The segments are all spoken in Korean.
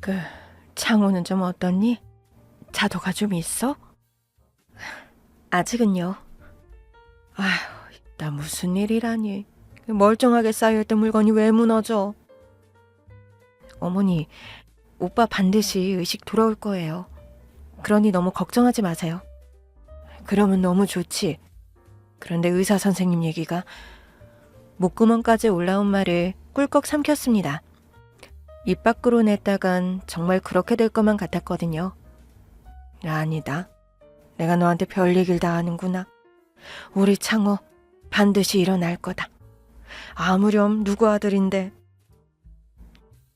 그 창호는 좀 어떻니? 자도가 좀 있어? 아직은요. 아휴, 나 무슨 일이라니. 멀쩡하게 쌓여있던 물건이 왜 무너져? 어머니, 오빠 반드시 의식 돌아올 거예요. 그러니 너무 걱정하지 마세요. 그러면 너무 좋지. 그런데 의사 선생님 얘기가 목구멍까지 올라온 말을 꿀꺽 삼켰습니다. 입 밖으로 냈다간 정말 그렇게 될 것만 같았거든요. 아니다. 내가 너한테 별 얘기를 다 하는구나. 우리 창호 반드시 일어날 거다. 아무렴 누구 아들인데.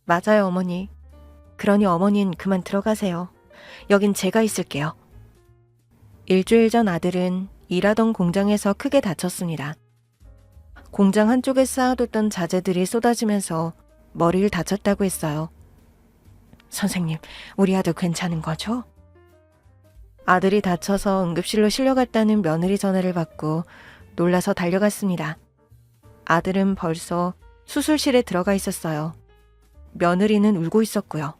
맞아요, 어머니. 그러니 어머닌 그만 들어가세요. 여긴 제가 있을게요. 일주일 전 아들은 일하던 공장에서 크게 다쳤습니다. 공장 한쪽에 쌓아뒀던 자재들이 쏟아지면서 머리를 다쳤다고 했어요. 선생님, 우리 아들 괜찮은 거죠? 아들이 다쳐서 응급실로 실려갔다는 며느리 전화를 받고 놀라서 달려갔습니다. 아들은 벌써 수술실에 들어가 있었어요. 며느리는 울고 있었고요.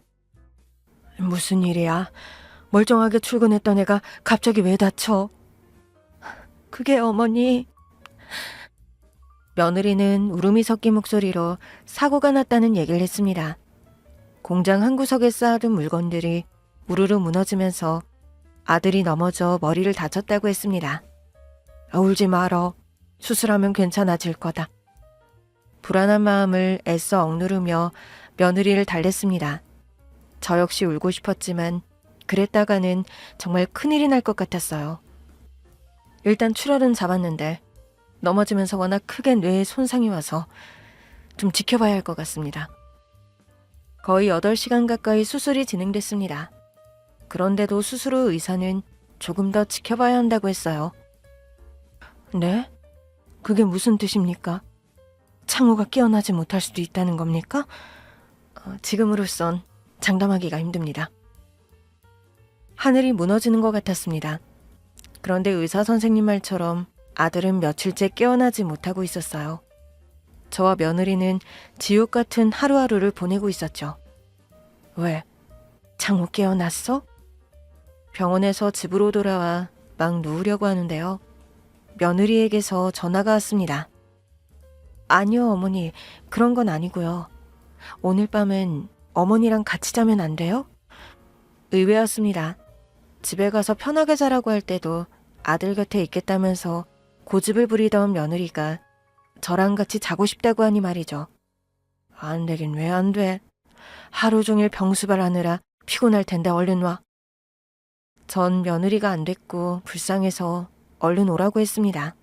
무슨 일이야? 멀쩡하게 출근했던 애가 갑자기 왜 다쳐? 그게 어머니. 며느리는 울음이 섞인 목소리로 사고가 났다는 얘기를 했습니다. 공장 한 구석에 쌓아둔 물건들이 우르르 무너지면서 아들이 넘어져 머리를 다쳤다고 했습니다. 울지 말어. 수술하면 괜찮아질 거다. 불안한 마음을 애써 억누르며 며느리를 달랬습니다. 저 역시 울고 싶었지만 그랬다가는 정말 큰일이 날 것 같았어요. 일단 출혈은 잡았는데 넘어지면서 워낙 크게 뇌에 손상이 와서 좀 지켜봐야 할 것 같습니다. 거의 8시간 가까이 수술이 진행됐습니다. 그런데도 수술 후 의사는 조금 더 지켜봐야 한다고 했어요. 네? 그게 무슨 뜻입니까? 창호가 깨어나지 못할 수도 있다는 겁니까? 지금으로선 장담하기가 힘듭니다. 하늘이 무너지는 것 같았습니다. 그런데 의사 선생님 말처럼 아들은 며칠째 깨어나지 못하고 있었어요. 저와 며느리는 지옥 같은 하루하루를 보내고 있었죠. 왜? 창호 깨어났어? 병원에서 집으로 돌아와 막 누우려고 하는데요. 며느리에게서 전화가 왔습니다. 아니요, 어머니. 그런 건 아니고요. 오늘 밤은 어머니랑 같이 자면 안 돼요? 의외였습니다. 집에 가서 편하게 자라고 할 때도 아들 곁에 있겠다면서 고집을 부리던 며느리가 저랑 같이 자고 싶다고 하니 말이죠. 안 되긴 왜 안 돼? 하루 종일 병수발하느라 피곤할 텐데 얼른 와. 전 며느리가 안 됐고 불쌍해서 얼른 오라고 했습니다.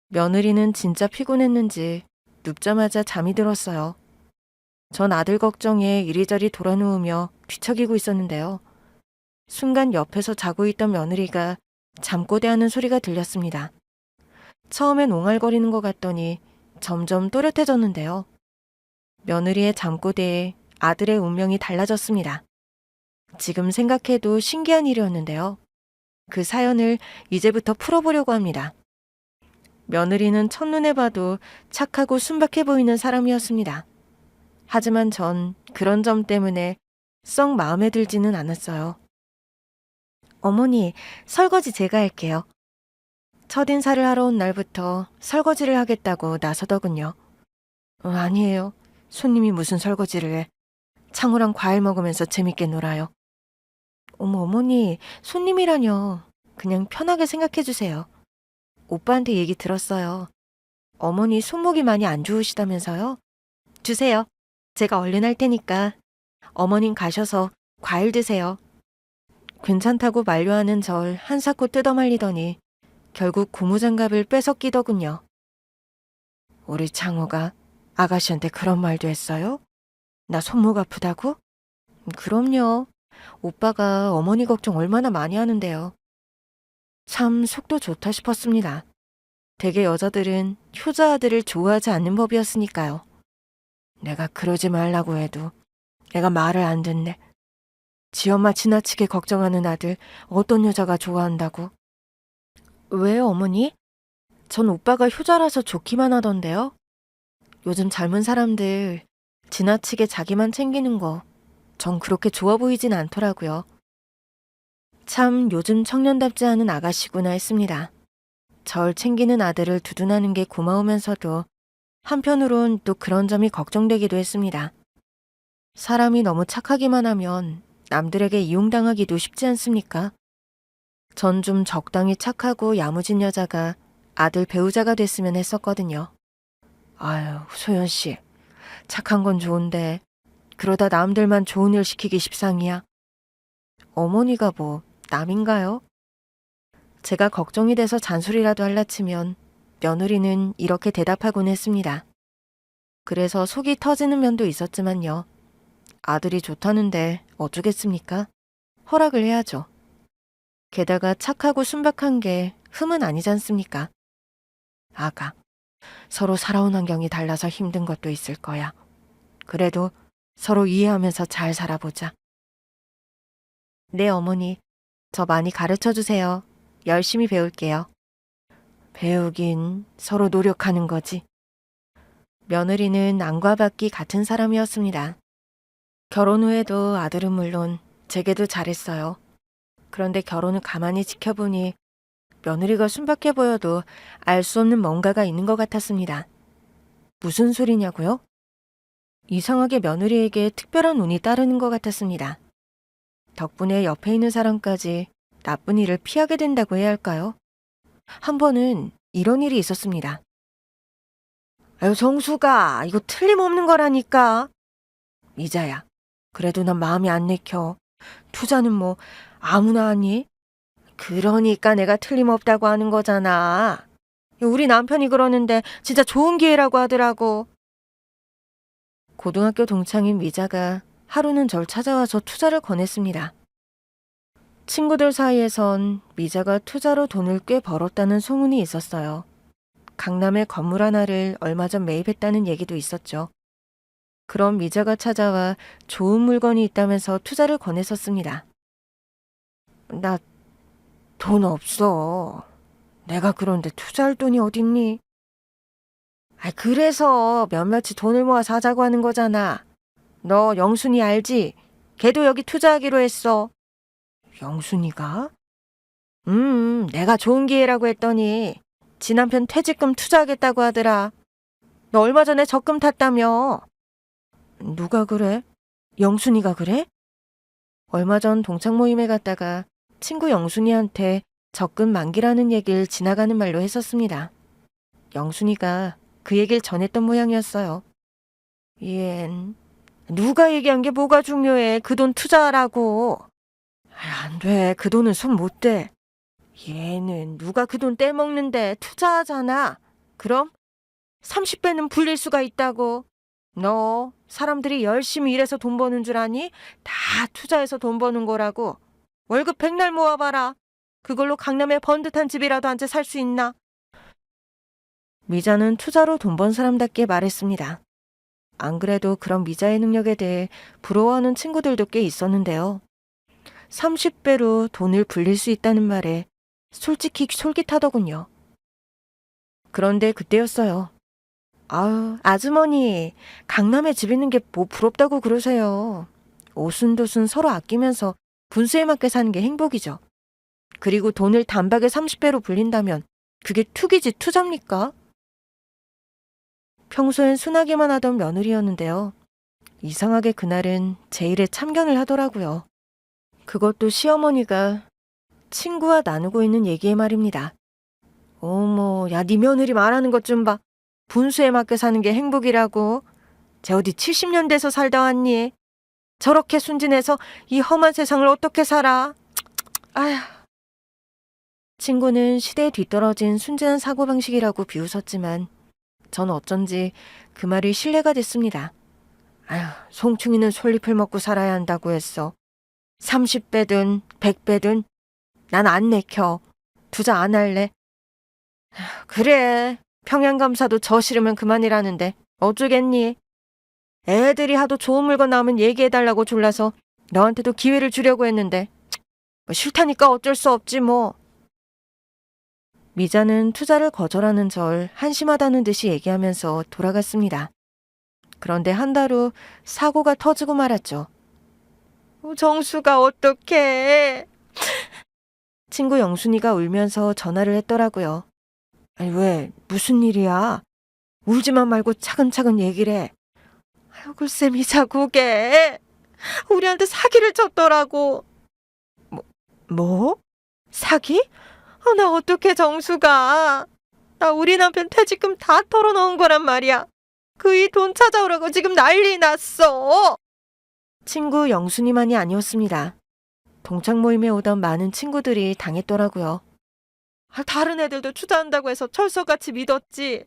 며느리는 진짜 피곤했는지 눕자마자 잠이 들었어요. 전 아들 걱정에 이리저리 돌아누우며 뒤척이고 있었는데요. 순간 옆에서 자고 있던 며느리가 잠꼬대하는 소리가 들렸습니다. 처음엔 옹알거리는 것 같더니 점점 또렷해졌는데요. 며느리의 잠꼬대에 아들의 운명이 달라졌습니다. 지금 생각해도 신기한 일이었는데요. 그 사연을 이제부터 풀어보려고 합니다. 며느리는 첫눈에 봐도 착하고 순박해 보이는 사람이었습니다. 하지만 전 그런 점 때문에 썩 마음에 들지는 않았어요. 어머니, 설거지 제가 할게요. 첫인사를 하러 온 날부터 설거지를 하겠다고 나서더군요. 아니에요. 손님이 무슨 설거지를 해. 창호랑 과일 먹으면서 재밌게 놀아요. 어머, 어머니, 손님이라뇨. 그냥 편하게 생각해 주세요. 오빠한테 얘기 들었어요. 어머니 손목이 많이 안 좋으시다면서요? 주세요. 제가 얼른 할 테니까. 어머님 가셔서 과일 드세요. 괜찮다고 만류하는 절 한사코 뜯어말리더니 결국 고무장갑을 뺏어끼더군요. 우리 창호가 아가씨한테 그런 말도 했어요? 나 손목 아프다고? 그럼요. 오빠가 어머니 걱정 얼마나 많이 하는데요. 참 속도 좋다 싶었습니다. 대개 여자들은 효자 아들을 좋아하지 않는 법이었으니까요. 내가 그러지 말라고 해도 애가 말을 안 듣네. 지 엄마 지나치게 걱정하는 아들 어떤 여자가 좋아한다고? 왜요, 어머니? 전 오빠가 효자라서 좋기만 하던데요. 요즘 젊은 사람들 지나치게 자기만 챙기는 거 전 그렇게 좋아 보이진 않더라고요. 참 요즘 청년답지 않은 아가씨구나 했습니다. 절 챙기는 아들을 두둔하는 게 고마우면서도 한편으론 또 그런 점이 걱정되기도 했습니다. 사람이 너무 착하기만 하면 남들에게 이용당하기도 쉽지 않습니까? 전 좀 적당히 착하고 야무진 여자가 아들 배우자가 됐으면 했었거든요. 아유, 소연 씨. 착한 건 좋은데 그러다 남들만 좋은 일 시키기 십상이야. 어머니가 뭐 남인가요? 제가 걱정이 돼서 잔소리라도 할라 치면 며느리는 이렇게 대답하곤 했습니다. 그래서 속이 터지는 면도 있었지만요. 아들이 좋다는데 어쩌겠습니까? 허락을 해야죠. 게다가 착하고 순박한 게 흠은 아니지 않습니까? 아가, 서로 살아온 환경이 달라서 힘든 것도 있을 거야. 그래도 서로 이해하면서 잘 살아보자. 네, 어머니. 저 많이 가르쳐 주세요. 열심히 배울게요. 배우긴 서로 노력하는 거지. 며느리는 안과 밖이 같은 사람이었습니다. 결혼 후에도 아들은 물론 제게도 잘했어요. 그런데 결혼을 가만히 지켜보니 며느리가 순박해 보여도 알 수 없는 뭔가가 있는 것 같았습니다. 무슨 소리냐고요? 이상하게 며느리에게 특별한 운이 따르는 것 같았습니다. 덕분에 옆에 있는 사람까지 나쁜 일을 피하게 된다고 해야 할까요? 한 번은 이런 일이 있었습니다. 아유, 정수가, 이거 틀림없는 거라니까. 미자야, 그래도 난 마음이 안 내켜. 투자는 뭐 아무나 하니? 그러니까 내가 틀림없다고 하는 거잖아. 우리 남편이 그러는데 진짜 좋은 기회라고 하더라고. 고등학교 동창인 미자가 하루는 절 찾아와서 투자를 권했습니다. 친구들 사이에선 미자가 투자로 돈을 꽤 벌었다는 소문이 있었어요. 강남에 건물 하나를 얼마 전 매입했다는 얘기도 있었죠. 그럼 미자가 찾아와 좋은 물건이 있다면서 투자를 권했었습니다. 나 돈 없어. 내가 그런데 투자할 돈이 어딨니? 그래서 몇몇이 돈을 모아 사자고 하는 거잖아. 너 영순이 알지? 걔도 여기 투자하기로 했어. 영순이가? 내가 좋은 기회라고 했더니 지 남편 퇴직금 투자하겠다고 하더라. 너 얼마 전에 적금 탔다며. 누가 그래? 영순이가 그래? 얼마 전 동창 모임에 갔다가 친구 영순이한테 적금 만기라는 얘기를 지나가는 말로 했었습니다. 영순이가 그 얘기를 전했던 모양이었어요. 얜 누가 얘기한 게 뭐가 중요해. 그 돈 투자하라고. 안 돼. 그 돈은 손 못 대. 얘는 누가 그 돈 떼먹는데 투자하잖아. 그럼 30배는 불릴 수가 있다고. 너 사람들이 열심히 일해서 돈 버는 줄 아니? 다 투자해서 돈 버는 거라고. 월급 백날 모아봐라. 그걸로 강남에 번듯한 집이라도 한 채 살 수 있나? 미자는 투자로 돈 번 사람답게 말했습니다. 안 그래도 그런 미자의 능력에 대해 부러워하는 친구들도 꽤 있었는데요. 30배로 돈을 불릴 수 있다는 말에 솔직히 솔깃하더군요. 그런데 그때였어요. 아유, 아주머니, 강남에 집 있는 게 뭐 부럽다고 그러세요. 오순도순 서로 아끼면서 분수에 맞게 사는 게 행복이죠. 그리고 돈을 단박에 30배로 불린다면 그게 투기지 투자입니까? 평소엔 순하게만 하던 며느리였는데요. 이상하게 그날은 제 일에 참견을 하더라고요. 그것도 시어머니가 친구와 나누고 있는 얘기에 말입니다. 어머, 야, 네 며느리 말하는 것 좀 봐. 분수에 맞게 사는 게 행복이라고. 쟤 어디 70년대에서 살다 왔니? 저렇게 순진해서 이 험한 세상을 어떻게 살아? 아휴. 친구는 시대에 뒤떨어진 순진한 사고방식이라고 비웃었지만 전 어쩐지 그 말이 신뢰가 됐습니다. 아휴, 송충이는 솔잎을 먹고 살아야 한다고 했어. 30배든 100배든 난 안 내켜. 투자 안 할래. 그래, 평양감사도 저 싫으면 그만이라는데 어쩌겠니? 애들이 하도 좋은 물건 나오면 얘기해달라고 졸라서 너한테도 기회를 주려고 했는데 뭐 싫다니까 어쩔 수 없지 뭐. 미자는 투자를 거절하는 절 한심하다는 듯이 얘기하면서 돌아갔습니다. 그런데 한 달 후 사고가 터지고 말았죠. 정수가 어떡해. 친구 영순이가 울면서 전화를 했더라고요. 아니, 왜? 무슨 일이야? 울지만 말고 차근차근 얘기를 해. 아유, 글쎄, 미자국에 우리한테 사기를 쳤더라고. 뭐? 뭐? 사기? 나 어떡해, 정수가. 나 우리 남편 퇴직금 다 털어놓은 거란 말이야. 그 이 돈 찾아오라고 지금 난리 났어. 친구 영순이만이 아니었습니다. 동창 모임에 오던 많은 친구들이 당했더라고요. 다른 애들도 투자한다고 해서 철석같이 믿었지.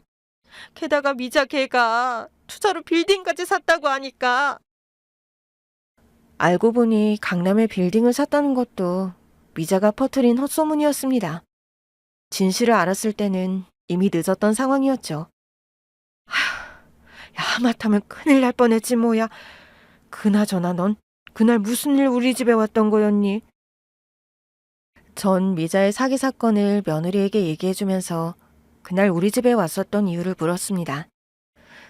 게다가 미자 걔가 투자로 빌딩까지 샀다고 하니까. 알고 보니 강남에 빌딩을 샀다는 것도 미자가 퍼뜨린 헛소문이었습니다. 진실을 알았을 때는 이미 늦었던 상황이었죠. 야, 하마터면 큰일 날 뻔했지 뭐야. 그나저나 넌 그날 무슨 일 우리 집에 왔던 거였니? 전 미자의 사기 사건을 며느리에게 얘기해주면서 그날 우리 집에 왔었던 이유를 물었습니다.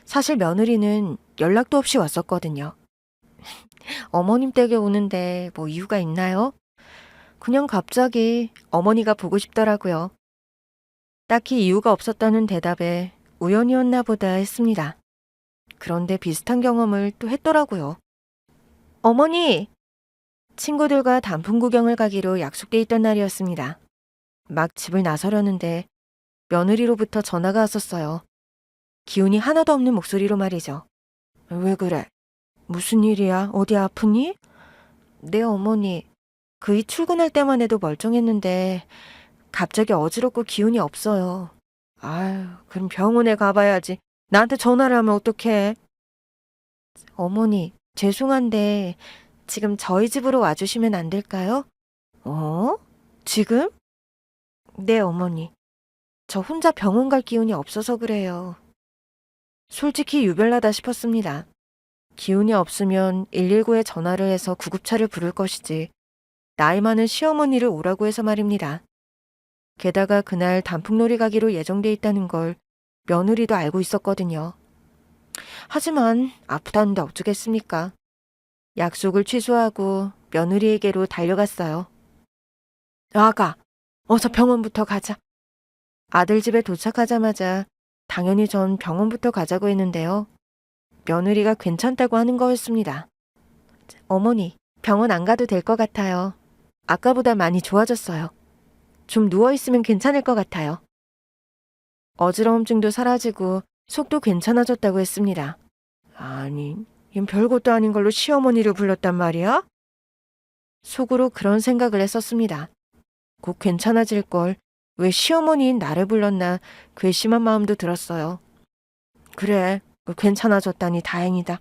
사실 며느리는 연락도 없이 왔었거든요. 어머님 댁에 오는데 뭐 이유가 있나요? 그냥 갑자기 어머니가 보고 싶더라고요. 딱히 이유가 없었다는 대답에 우연이었나 보다 했습니다. 그런데 비슷한 경험을 또 했더라고요. 어머니! 친구들과 단풍 구경을 가기로 약속돼 있던 날이었습니다. 막 집을 나서려는데 며느리로부터 전화가 왔었어요. 기운이 하나도 없는 목소리로 말이죠. 왜 그래? 무슨 일이야? 어디 아프니? 네, 어머니. 그이 출근할 때만 해도 멀쩡했는데 갑자기 어지럽고 기운이 없어요. 아유, 그럼 병원에 가봐야지. 나한테 전화를 하면 어떡해? 어머니, 죄송한데 지금 저희 집으로 와주시면 안 될까요? 어? 지금? 네, 어머니. 저 혼자 병원 갈 기운이 없어서 그래요. 솔직히 유별나다 싶었습니다. 기운이 없으면 119에 전화를 해서 구급차를 부를 것이지 나이 많은 시어머니를 오라고 해서 말입니다. 게다가 그날 단풍놀이 가기로 예정돼 있다는 걸 며느리도 알고 있었거든요. 하지만 아프다는데 어쩌겠습니까? 약속을 취소하고 며느리에게로 달려갔어요. 아가, 어서 병원부터 가자. 아들 집에 도착하자마자 당연히 전 병원부터 가자고 했는데요. 며느리가 괜찮다고 하는 거였습니다. 어머니, 병원 안 가도 될 것 같아요. 아까보다 많이 좋아졌어요. 좀 누워있으면 괜찮을 것 같아요. 어지러움증도 사라지고 속도 괜찮아졌다고 했습니다. 아니, 얜 별것도 아닌 걸로 시어머니를 불렀단 말이야? 속으로 그런 생각을 했었습니다. 곧 괜찮아질 걸 왜 시어머니인 나를 불렀나 괘씸한 마음도 들었어요. 그래, 괜찮아졌다니 다행이다.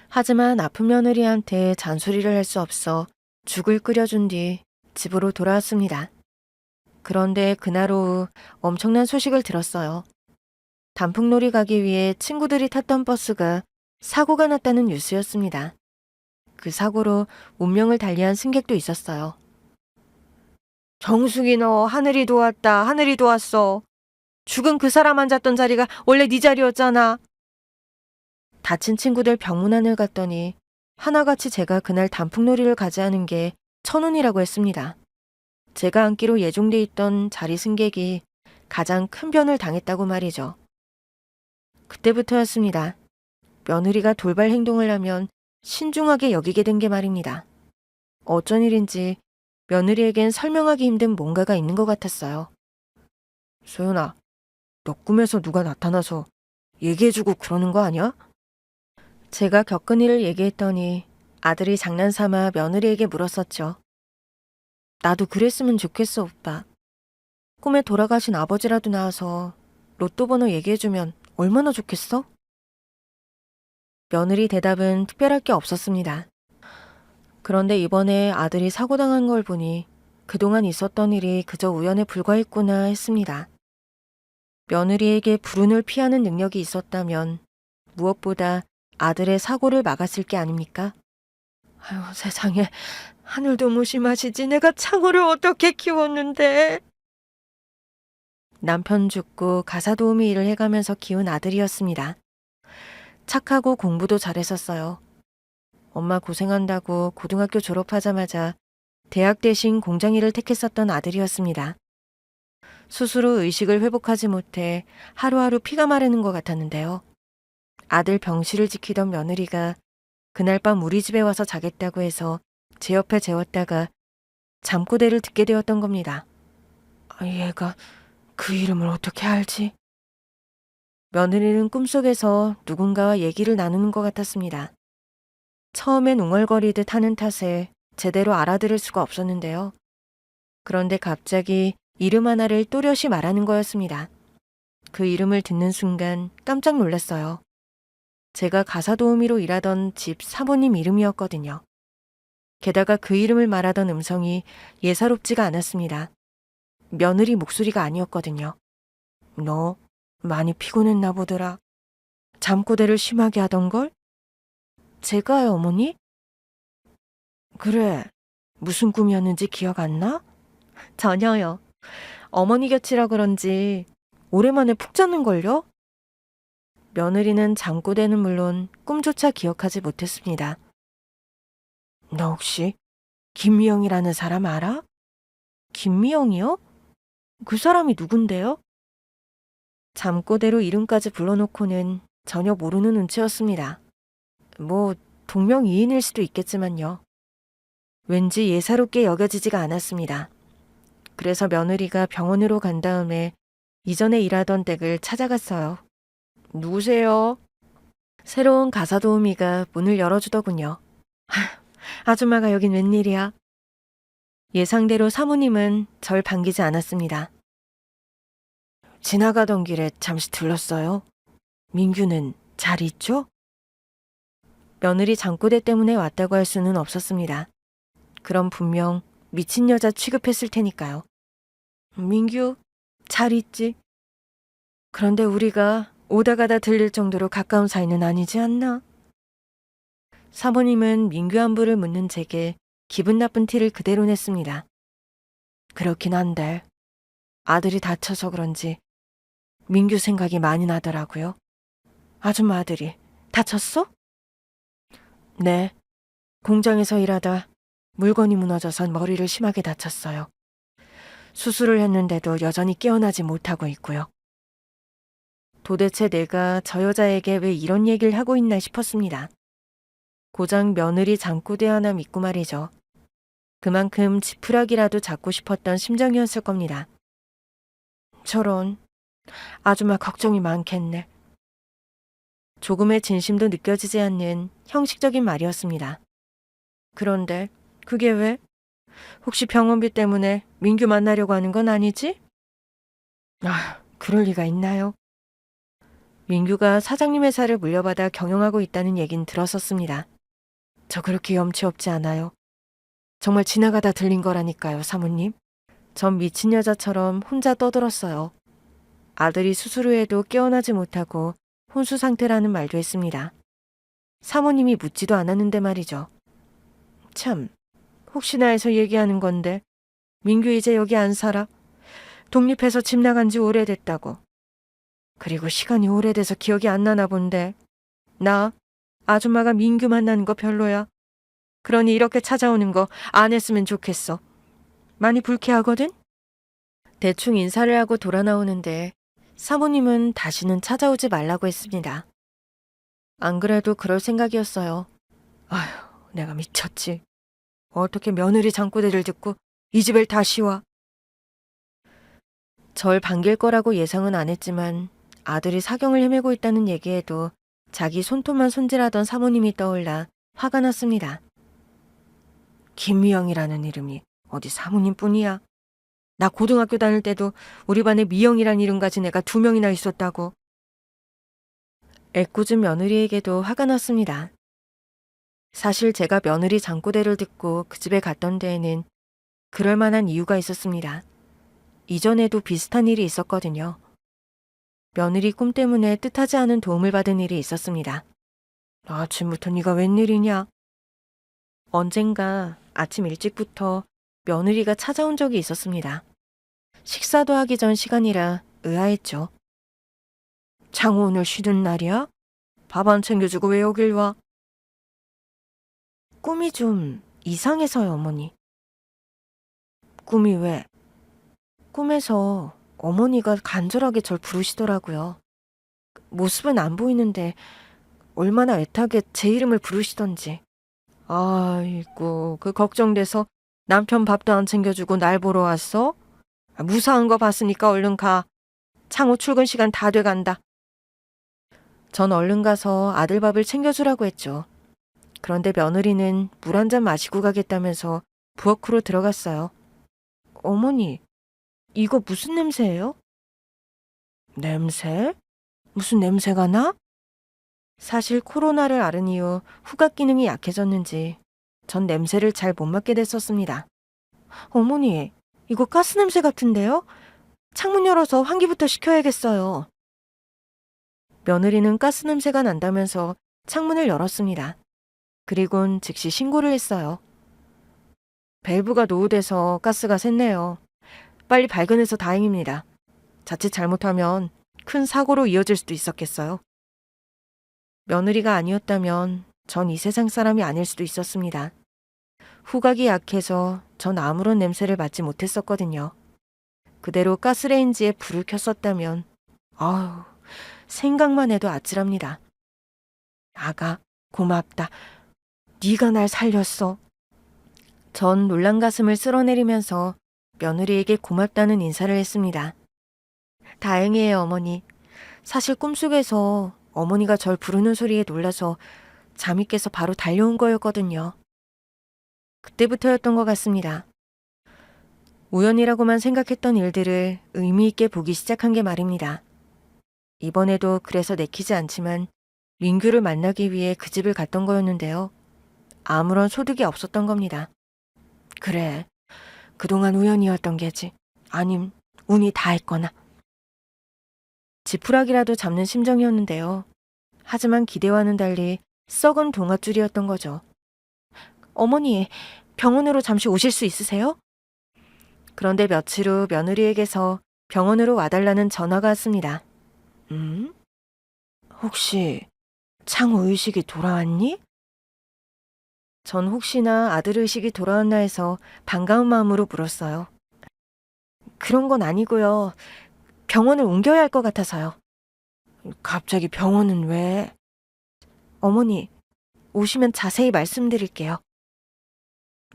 하지만 아픈 며느리한테 잔소리를 할 수 없어 죽을 끓여준 뒤 집으로 돌아왔습니다. 그런데 그날 오후 엄청난 소식을 들었어요. 단풍놀이 가기 위해 친구들이 탔던 버스가 사고가 났다는 뉴스였습니다. 그 사고로 운명을 달리한 승객도 있었어요. 정숙이 너 하늘이 도왔다. 하늘이 도왔어. 죽은 그 사람 앉았던 자리가 원래 네 자리였잖아. 다친 친구들 병문안을 갔더니 하나같이 제가 그날 단풍놀이를 가지 않은 게 천운이라고 했습니다. 제가 앉기로 예정돼 있던 자리 승객이 가장 큰 변을 당했다고 말이죠. 그때부터였습니다. 며느리가 돌발 행동을 하면 신중하게 여기게 된 게 말입니다. 어쩐 일인지 며느리에겐 설명하기 힘든 뭔가가 있는 것 같았어요. 소연아, 너 꿈에서 누가 나타나서 얘기해주고 그러는 거 아니야? 제가 겪은 일을 얘기했더니 아들이 장난삼아 며느리에게 물었었죠. 나도 그랬으면 좋겠어, 오빠. 꿈에 돌아가신 아버지라도 나와서 로또 번호 얘기해주면 얼마나 좋겠어? 며느리 대답은 특별할 게 없었습니다. 그런데 이번에 아들이 사고당한 걸 보니 그동안 있었던 일이 그저 우연에 불과했구나 했습니다. 며느리에게 불운을 피하는 능력이 있었다면 무엇보다 아들의 사고를 막았을 게 아닙니까? 아유, 세상에, 하늘도 무심하시지. 내가 창호를 어떻게 키웠는데. 남편 죽고 가사 도우미 일을 해가면서 키운 아들이었습니다. 착하고 공부도 잘했었어요. 엄마 고생한다고 고등학교 졸업하자마자 대학 대신 공장 일을 택했었던 아들이었습니다. 스스로 의식을 회복하지 못해 하루하루 피가 마르는 것 같았는데요. 아들 병실을 지키던 며느리가 그날 밤 우리 집에 와서 자겠다고 해서 제 옆에 재웠다가 잠꼬대를 듣게 되었던 겁니다. 얘가 그 이름을 어떻게 알지? 며느리는 꿈속에서 누군가와 얘기를 나누는 것 같았습니다. 처음엔 웅얼거리듯 하는 탓에 제대로 알아들을 수가 없었는데요. 그런데 갑자기 이름 하나를 또렷이 말하는 거였습니다. 그 이름을 듣는 순간 깜짝 놀랐어요. 제가 가사 도우미로 일하던 집 사모님 이름이었거든요. 게다가 그 이름을 말하던 음성이 예사롭지가 않았습니다. 며느리 목소리가 아니었거든요. 너 많이 피곤했나 보더라. 잠꼬대를 심하게 하던걸? 제가요, 어머니? 그래. 무슨 꿈이었는지 기억 안 나? 전혀요. 어머니 곁이라 그런지 오랜만에 푹 잤는걸요? 며느리는 잠꼬대는 물론 꿈조차 기억하지 못했습니다. 너 혹시 김미영이라는 사람 알아? 김미영이요? 그 사람이 누군데요? 잠꼬대로 이름까지 불러놓고는 전혀 모르는 눈치였습니다. 뭐 동명이인일 수도 있겠지만요. 왠지 예사롭게 여겨지지가 않았습니다. 그래서 며느리가 병원으로 간 다음에 이전에 일하던 댁을 찾아갔어요. 누구세요? 새로운 가사 도우미가 문을 열어주더군요. 아줌마가 여긴 웬일이야? 예상대로 사모님은 절 반기지 않았습니다. 지나가던 길에 잠시 들렀어요. 민규는 잘 있죠? 며느리 잠꼬대 때문에 왔다고 할 수는 없었습니다. 그럼 분명 미친 여자 취급했을 테니까요. 민규, 잘 있지? 그런데 우리가 오다 가다 들릴 정도로 가까운 사이는 아니지 않나? 사모님은 민규 안부를 묻는 제게 기분 나쁜 티를 그대로 냈습니다. 그렇긴 한데 아들이 다쳐서 그런지 민규 생각이 많이 나더라고요. 아줌마 아들이 다쳤어? 네. 공장에서 일하다 물건이 무너져서 머리를 심하게 다쳤어요. 수술을 했는데도 여전히 깨어나지 못하고 있고요. 도대체 내가 저 여자에게 왜 이런 얘기를 하고 있나 싶었습니다. 고작 며느리 잠꼬대 하나 믿고 말이죠. 그만큼 지푸라기라도 잡고 싶었던 심정이었을 겁니다. 저런, 아줌마 걱정이 많겠네. 조금의 진심도 느껴지지 않는 형식적인 말이었습니다. 그런데 그게 왜? 혹시 병원비 때문에 민규 만나려고 하는 건 아니지? 그럴 리가 있나요? 민규가 사장님 회사를 물려받아 경영하고 있다는 얘긴 들었었습니다. 저 그렇게 염치 없지 않아요. 정말 지나가다 들린 거라니까요, 사모님. 전 미친 여자처럼 혼자 떠들었어요. 아들이 수술 후에도 깨어나지 못하고 혼수 상태라는 말도 했습니다. 사모님이 묻지도 않았는데 말이죠. 참, 혹시나 해서 얘기하는 건데 민규 이제 여기 안 살아? 독립해서 집 나간 지 오래됐다고. 그리고 시간이 오래돼서 기억이 안 나나 본데. 나 아줌마가 민규 만나는 거 별로야. 그러니 이렇게 찾아오는 거 안 했으면 좋겠어. 많이 불쾌하거든? 대충 인사를 하고 돌아 나오는데 사모님은 다시는 찾아오지 말라고 했습니다. 안 그래도 그럴 생각이었어요. 아휴, 내가 미쳤지. 어떻게 며느리 잠꼬대를 듣고 이 집을 다시 와. 절 반길 거라고 예상은 안 했지만 아들이 사경을 헤매고 있다는 얘기에도 자기 손톱만 손질하던 사모님이 떠올라 화가 났습니다. 김미영이라는 이름이 어디 사모님뿐이야. 나 고등학교 다닐 때도 우리 반에 미영이란 이름 가진 애가 2명이나 있었다고. 애꿎은 며느리에게도 화가 났습니다. 사실 제가 며느리 잠꼬대를 듣고 그 집에 갔던 데에는 그럴 만한 이유가 있었습니다. 이전에도 비슷한 일이 있었거든요. 며느리 꿈 때문에 뜻하지 않은 도움을 받은 일이 있었습니다. 아침부터 네가 웬일이냐? 언젠가 아침 일찍부터 며느리가 찾아온 적이 있었습니다. 식사도 하기 전 시간이라 의아했죠. 장우 오늘 쉬는 날이야? 밥 안 챙겨주고 왜 여길 와? 꿈이 좀 이상해서요, 어머니. 꿈이 왜? 꿈에서 어머니가 간절하게 절 부르시더라고요. 모습은 안 보이는데 얼마나 애타게 제 이름을 부르시던지. 아이고, 그 걱정돼서 남편 밥도 안 챙겨주고 날 보러 왔어? 무사한 거 봤으니까 얼른 가. 창호 출근 시간 다 돼간다. 전 얼른 가서 아들 밥을 챙겨주라고 했죠. 그런데 며느리는 물 한 잔 마시고 가겠다면서 부엌으로 들어갔어요. 어머니, 이거 무슨 냄새예요? 냄새? 무슨 냄새가 나? 사실 코로나를 앓은 이후 후각 기능이 약해졌는지 전 냄새를 잘 못 맡게 됐었습니다. 어머니, 이거 가스 냄새 같은데요? 창문 열어서 환기부터 시켜야겠어요. 며느리는 가스 냄새가 난다면서 창문을 열었습니다. 그리곤 즉시 신고를 했어요. 밸브가 노후돼서 가스가 샜네요. 빨리 발견해서 다행입니다. 자칫 잘못하면 큰 사고로 이어질 수도 있었겠어요. 며느리가 아니었다면 전 이 세상 사람이 아닐 수도 있었습니다. 후각이 약해서 전 아무런 냄새를 맡지 못했었거든요. 그대로 가스레인지에 불을 켰었다면 아우, 생각만 해도 아찔합니다. 아가, 고맙다. 네가 날 살렸어. 전 놀란 가슴을 쓸어내리면서 며느리에게 고맙다는 인사를 했습니다. 다행이에요, 어머니. 사실 꿈속에서 어머니가 절 부르는 소리에 놀라서 잠이 깨서 바로 달려온 거였거든요. 그때부터였던 것 같습니다. 우연이라고만 생각했던 일들을 의미 있게 보기 시작한 게 말입니다. 이번에도 그래서 내키지 않지만 민규를 만나기 위해 그 집을 갔던 거였는데요. 아무런 소득이 없었던 겁니다. 그래, 그동안 우연이었던 게지. 아님 운이 다 했거나. 지푸라기라도 잡는 심정이었는데요. 하지만 기대와는 달리 썩은 동아줄이었던 거죠. 어머니, 병원으로 잠시 오실 수 있으세요? 그런데 며칠 후 며느리에게서 병원으로 와달라는 전화가 왔습니다. 혹시 창호 의식이 돌아왔니? 전 혹시나 아들 의식이 돌아왔나 해서 반가운 마음으로 물었어요. 그런 건 아니고요. 병원을 옮겨야 할 것 같아서요. 갑자기 병원은 왜? 어머니, 오시면 자세히 말씀드릴게요.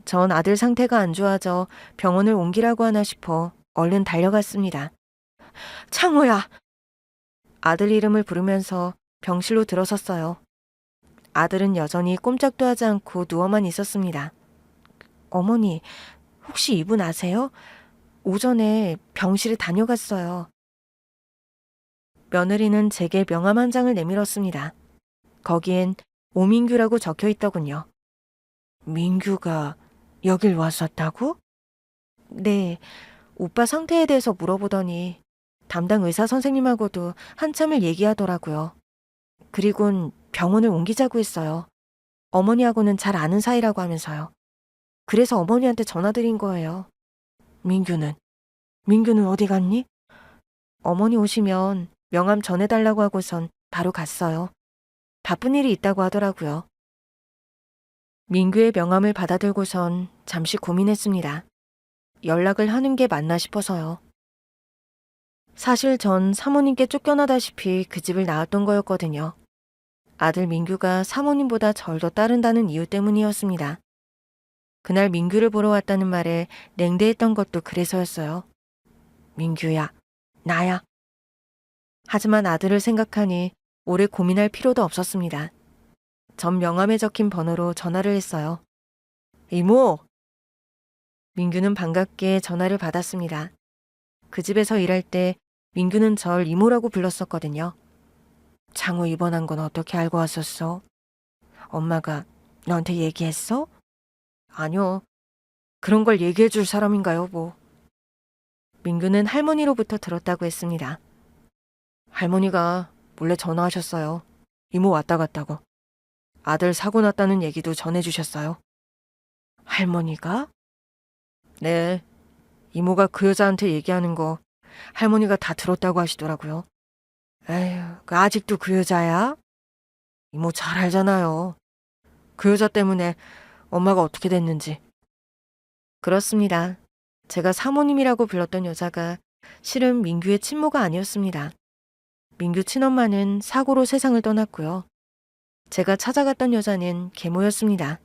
전 아들 상태가 안 좋아져 병원을 옮기라고 하나 싶어 얼른 달려갔습니다. 창호야! 아들 이름을 부르면서 병실로 들어섰어요. 아들은 여전히 꼼짝도 하지 않고 누워만 있었습니다. 어머니, 혹시 이분 아세요? 오전에 병실에 다녀갔어요. 며느리는 제게 명함 한 장을 내밀었습니다. 거기엔 오민규라고 적혀 있더군요. 민규가 여길 왔었다고? 네, 오빠 상태에 대해서 물어보더니 담당 의사 선생님하고도 한참을 얘기하더라고요. 그리곤 병원을 옮기자고 했어요. 어머니하고는 잘 아는 사이라고 하면서요. 그래서 어머니한테 전화드린 거예요. 민규는 어디 갔니? 어머니 오시면 명함 전해달라고 하고선 바로 갔어요. 바쁜 일이 있다고 하더라고요. 민규의 명함을 받아들고선 잠시 고민했습니다. 연락을 하는 게 맞나 싶어서요. 사실 전 사모님께 쫓겨나다시피 그 집을 나왔던 거였거든요. 아들 민규가 사모님보다 절 더 따른다는 이유 때문이었습니다. 그날 민규를 보러 왔다는 말에 냉대했던 것도 그래서였어요. 민규야, 나야. 하지만 아들을 생각하니 오래 고민할 필요도 없었습니다. 전 명함에 적힌 번호로 전화를 했어요. 이모! 민규는 반갑게 전화를 받았습니다. 그 집에서 일할 때 민규는 절 이모라고 불렀었거든요. 창호 입원한 건 어떻게 알고 왔었어? 엄마가 너한테 얘기했어? 아니요. 그런 걸 얘기해 줄 사람인가요, 뭐. 민규는 할머니로부터 들었다고 했습니다. 할머니가 몰래 전화하셨어요. 이모 왔다 갔다고. 아들 사고 났다는 얘기도 전해주셨어요. 할머니가? 네. 이모가 그 여자한테 얘기하는 거 할머니가 다 들었다고 하시더라고요. 에휴, 아직도 그 여자야? 이모 잘 알잖아요. 그 여자 때문에 엄마가 어떻게 됐는지. 그렇습니다. 제가 사모님이라고 불렀던 여자가 실은 민규의 친모가 아니었습니다. 민규 친엄마는 사고로 세상을 떠났고요. 제가 찾아갔던 여자는 계모였습니다.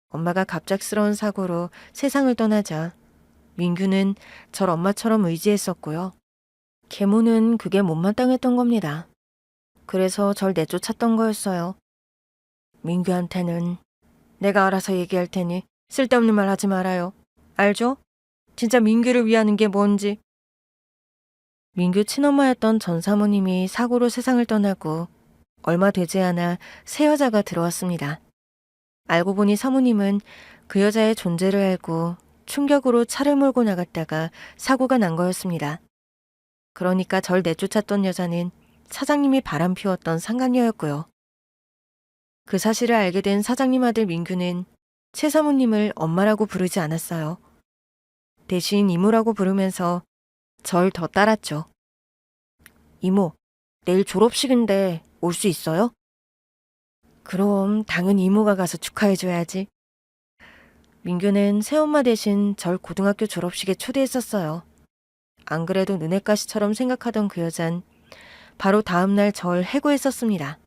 엄마가 갑작스러운 사고로 세상을 떠나자 민규는 절 엄마처럼 의지했었고요. 계모는 그게 못마땅했던 겁니다. 그래서 절 내쫓았던 거였어요. 민규한테는 내가 알아서 얘기할 테니 쓸데없는 말 하지 말아요. 알죠? 진짜 민규를 위하는 게 뭔지. 민규 친엄마였던 전 사모님이 사고로 세상을 떠나고 얼마 되지 않아 새 여자가 들어왔습니다. 알고 보니 사모님은 그 여자의 존재를 알고 충격으로 차를 몰고 나갔다가 사고가 난 거였습니다. 그러니까 절 내쫓았던 여자는 사장님이 바람 피웠던 상간녀였고요. 그 사실을 알게 된 사장님 아들 민규는 최 사모님을 엄마라고 부르지 않았어요. 대신 이모라고 부르면서 절 더 따랐죠. 이모, 내일 졸업식인데 올 수 있어요? 그럼 당연히 이모가 가서 축하해줘야지. 민규는 새엄마 대신 절 고등학교 졸업식에 초대했었어요. 안 그래도 눈엣가시처럼 생각하던 그 여잔 바로 다음날 절 해고했었습니다.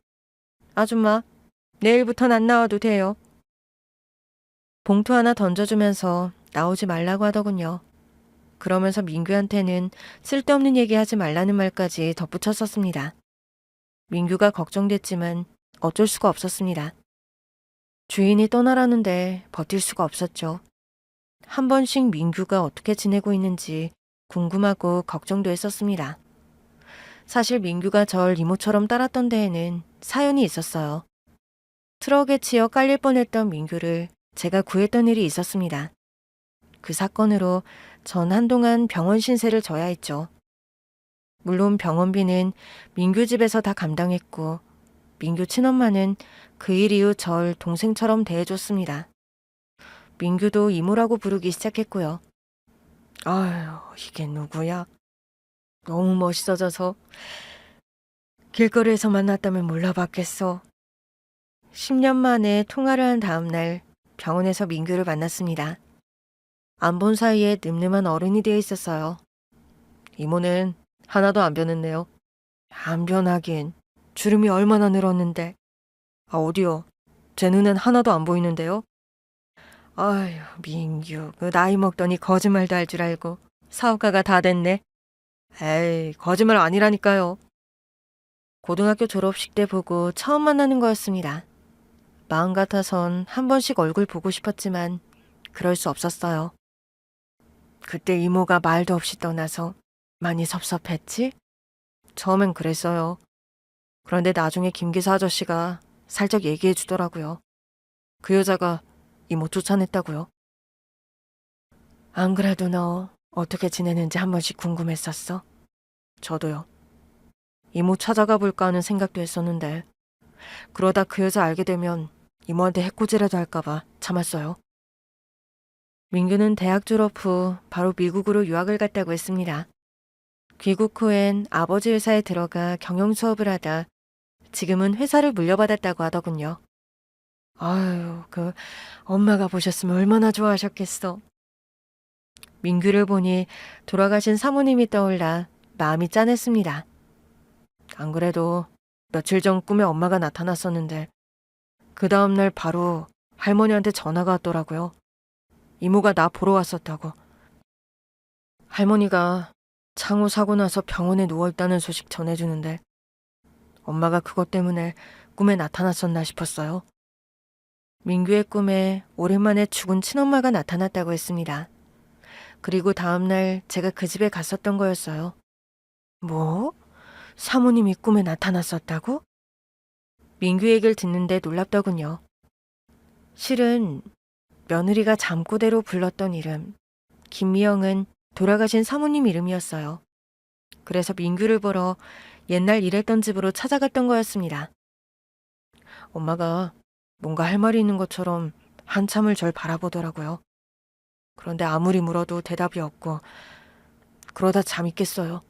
아줌마, 내일부턴 안 나와도 돼요. 봉투 하나 던져주면서 나오지 말라고 하더군요. 그러면서 민규한테는 쓸데없는 얘기하지 말라는 말까지 덧붙였었습니다. 민규가 걱정됐지만 어쩔 수가 없었습니다. 주인이 떠나라는데 버틸 수가 없었죠. 한 번씩 민규가 어떻게 지내고 있는지 궁금하고 걱정도 했었습니다. 사실 민규가 절 이모처럼 따랐던 데에는 사연이 있었어요. 트럭에 치여 깔릴 뻔했던 민규를 제가 구했던 일이 있었습니다. 그 사건으로 전 한동안 병원 신세를 져야 했죠. 물론 병원비는 민규 집에서 다 감당했고 민규 친엄마는 그 일 이후 절 동생처럼 대해줬습니다. 민규도 이모라고 부르기 시작했고요. 아유, 이게 누구야? 너무 멋있어져서 길거리에서 만났다면 몰라봤겠어. 10년 만에 통화를 한 다음 날 병원에서 민규를 만났습니다. 안 본 사이에 늠름한 어른이 되어 있었어요. 이모는 하나도 안 변했네요. 안 변하긴 주름이 얼마나 늘었는데. 아, 어디요? 제 눈엔 하나도 안 보이는데요? 아휴, 민규, 그 나이 먹더니 거짓말도 할 줄 알고 사업가가 다 됐네. 에이, 거짓말 아니라니까요. 고등학교 졸업식 때 보고 처음 만나는 거였습니다. 마음 같아선 한 번씩 얼굴 보고 싶었지만 그럴 수 없었어요. 그때 이모가 말도 없이 떠나서 많이 섭섭했지? 처음엔 그랬어요. 그런데 나중에 김 기사 아저씨가 살짝 얘기해 주더라고요. 그 여자가 이모 쫓아냈다고요. 안 그래도 너 어떻게 지내는지 한 번씩 궁금했었어? 저도요. 이모 찾아가 볼까 하는 생각도 했었는데 그러다 그 여자 알게 되면 이모한테 해코지라도 할까봐 참았어요. 민규는 대학 졸업 후 바로 미국으로 유학을 갔다고 했습니다. 귀국 후엔 아버지 회사에 들어가 경영 수업을 하다 지금은 회사를 물려받았다고 하더군요. 아유, 그 엄마가 보셨으면 얼마나 좋아하셨겠어. 민규를 보니 돌아가신 사모님이 떠올라 마음이 짠했습니다. 안 그래도 며칠 전 꿈에 엄마가 나타났었는데 그 다음날 바로 할머니한테 전화가 왔더라고요. 이모가 나 보러 왔었다고. 할머니가 창호 사고 나서 병원에 누워있다는 소식 전해주는데 엄마가 그것 때문에 꿈에 나타났었나 싶었어요. 민규의 꿈에 오랜만에 죽은 친엄마가 나타났다고 했습니다. 그리고 다음날 제가 그 집에 갔었던 거였어요. 뭐? 사모님이 꿈에 나타났었다고? 민규 얘기를 듣는데 놀랍더군요. 실은 며느리가 잠꼬대로 불렀던 이름, 김미영은 돌아가신 사모님 이름이었어요. 그래서 민규를 보러 옛날 일했던 집으로 찾아갔던 거였습니다. 엄마가 뭔가 할 말이 있는 것처럼 한참을 절 바라보더라고요. 그런데 아무리 물어도 대답이 없고 그러다 잠이 깼어요.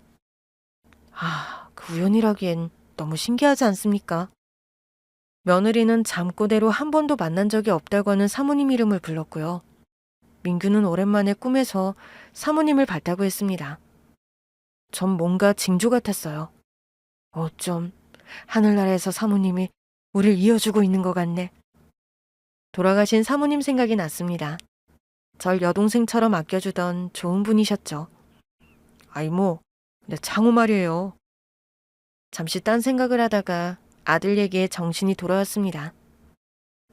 아, 그 우연이라기엔 너무 신기하지 않습니까? 며느리는 잠꼬대로 한 번도 만난 적이 없다고 하는 사모님 이름을 불렀고요. 민규는 오랜만에 꿈에서 사모님을 봤다고 했습니다. 전 뭔가 징조 같았어요. 어쩜 하늘나라에서 사모님이 우릴 이어주고 있는 것 같네. 돌아가신 사모님 생각이 났습니다. 절 여동생처럼 아껴주던 좋은 분이셨죠. 이모, 내 창호 말이에요. 잠시 딴 생각을 하다가 아들 얘기에 정신이 돌아왔습니다.